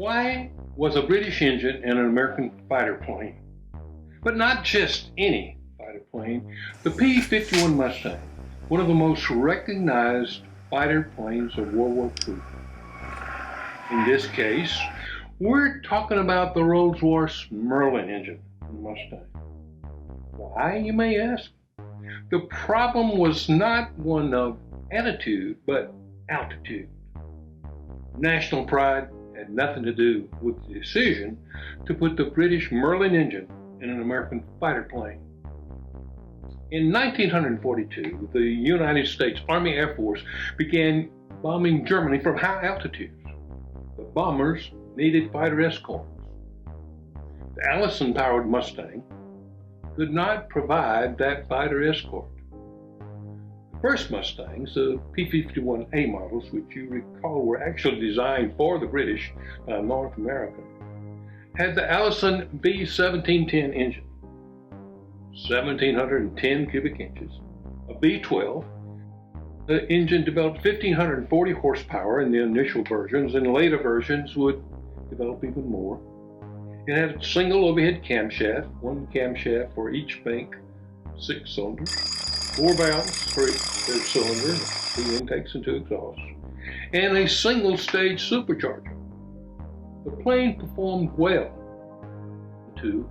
Why was a British engine in an American fighter plane? But not just any fighter plane. The P-51 Mustang, one of the most recognized fighter planes of World War II. In this case, we're talking about the Rolls Royce Merlin engine in the Mustang. Why, you may ask? The problem was not one of attitude, but altitude. National pride had nothing to do with the decision to put the British Merlin engine in an American fighter plane. In 1942, the United States Army Air Force began bombing Germany from high altitudes. The bombers needed fighter escorts. The Allison-powered Mustang could not provide that fighter escort. The first Mustangs, the P-51A models, which you recall were actually designed for the British by North America, had the Allison B-1710 engine, 1,710 cubic inches, a B-12. The engine developed 1,540 horsepower in the initial versions, and later versions would develop even more. It had a single overhead camshaft, one camshaft for each bank, 6 cylinders, 4 valves for each cylinder, 2 intakes and 2 exhausts, and a single stage supercharger. The plane performed well to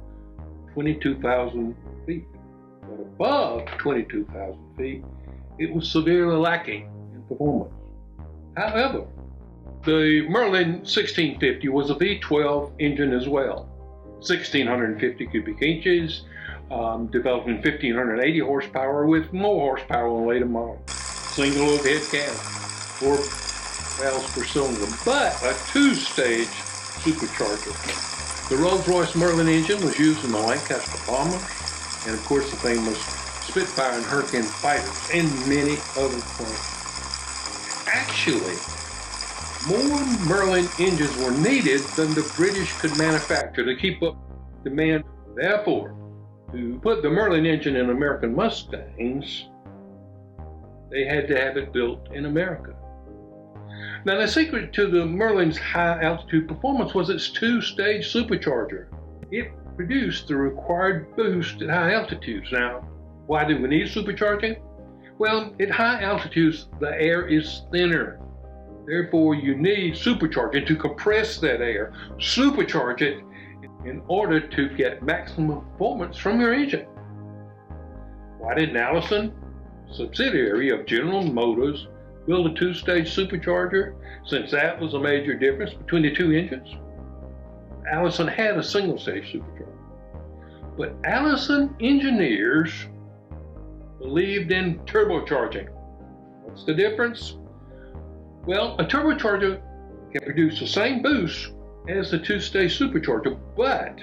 22,000 feet, but above 22,000 feet, it was severely lacking in performance. However, the Merlin 1650 was a V12 engine as well, 1,650 cubic inches, developing 1,580 horsepower with more horsepower on later models. Single overhead cam, 4 valves per cylinder, but a 2-stage supercharger. The Rolls Royce Merlin engine was used in the Lancaster bombers, and of course the famous Spitfire and Hurricane fighters, and many other planes. Actually, more Merlin engines were needed than the British could manufacture to keep up demand. Therefore, to put the Merlin engine in American Mustangs, they had to have it built in America. Now, the secret to the Merlin's high altitude performance was its 2-stage supercharger. It produced the required boost at high altitudes. Now, why do we need supercharging? Well, at high altitudes, the air is thinner. Therefore, you need supercharging to compress that air, supercharge it in order to get maximum performance from your engine. Why didn't Allison, subsidiary of General Motors, build a 2-stage supercharger, since that was a major difference between the two engines? Allison had a single-stage supercharger. But Allison engineers believed in turbocharging. What's the difference? Well, a turbocharger can produce the same boost as the 2-stage supercharger, but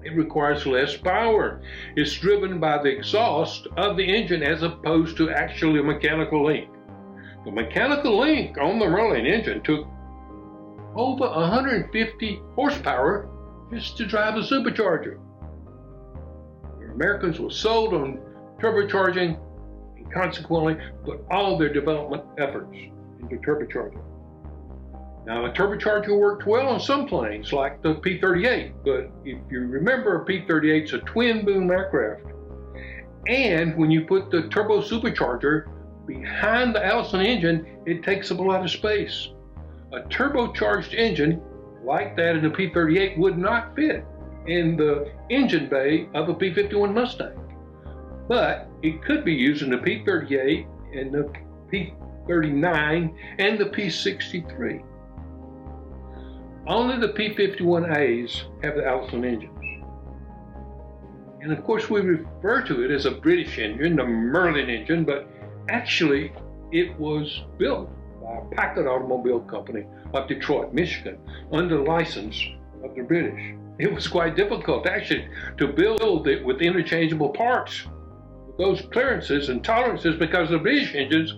it requires less power. It's driven by the exhaust of the engine as opposed to actually a mechanical link. The mechanical link on the Merlin engine took over 150 horsepower just to drive a supercharger. The Americans were sold on turbocharging and consequently put all their development efforts into turbocharging. Now, a turbocharger worked well on some planes like the P-38, but if you remember, a P-38 is a twin boom aircraft. And when you put the turbo supercharger behind the Allison engine, it takes up a lot of space. A turbocharged engine like that in the P-38 would not fit in the engine bay of a P-51 Mustang. But it could be used in the P-38 and the P-39 and the P-63. Only the P-51As have the Allison engines. And of course we refer to it as a British engine, the Merlin engine, but actually it was built by Packard Automobile Company of Detroit, Michigan, under license of the British. It was quite difficult actually to build it with interchangeable parts, with those clearances and tolerances, because the British engines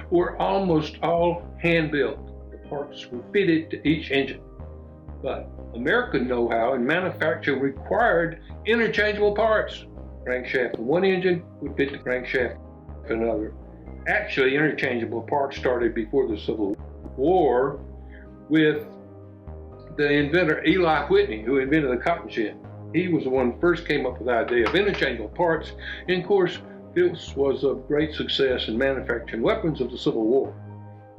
were almost all hand-built. The parts were fitted to each engine. But American know-how in manufacturing required interchangeable parts. Crankshaft of one engine would fit the crankshaft of another. Actually, interchangeable parts started before the Civil War with the inventor Eli Whitney, who invented the cotton gin. He was the one who first came up with the idea of interchangeable parts. And of course, this was a great success in manufacturing weapons of the Civil War.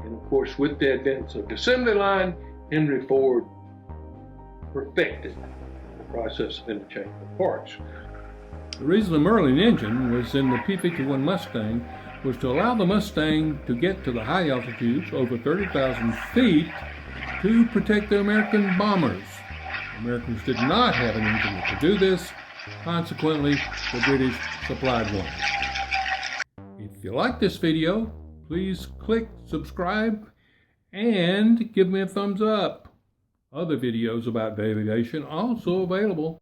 And of course, with the advent of the assembly line, Henry Ford perfected the process of interchangeable parts. The reason the Merlin engine was in the P-51 Mustang was to allow the Mustang to get to the high altitudes, over 30,000 feet, to protect the American bombers. The Americans did not have an engine that could do this. Consequently, the British supplied one. If you like this video, please click subscribe and give me a thumbs up. Other videos about aviation also available.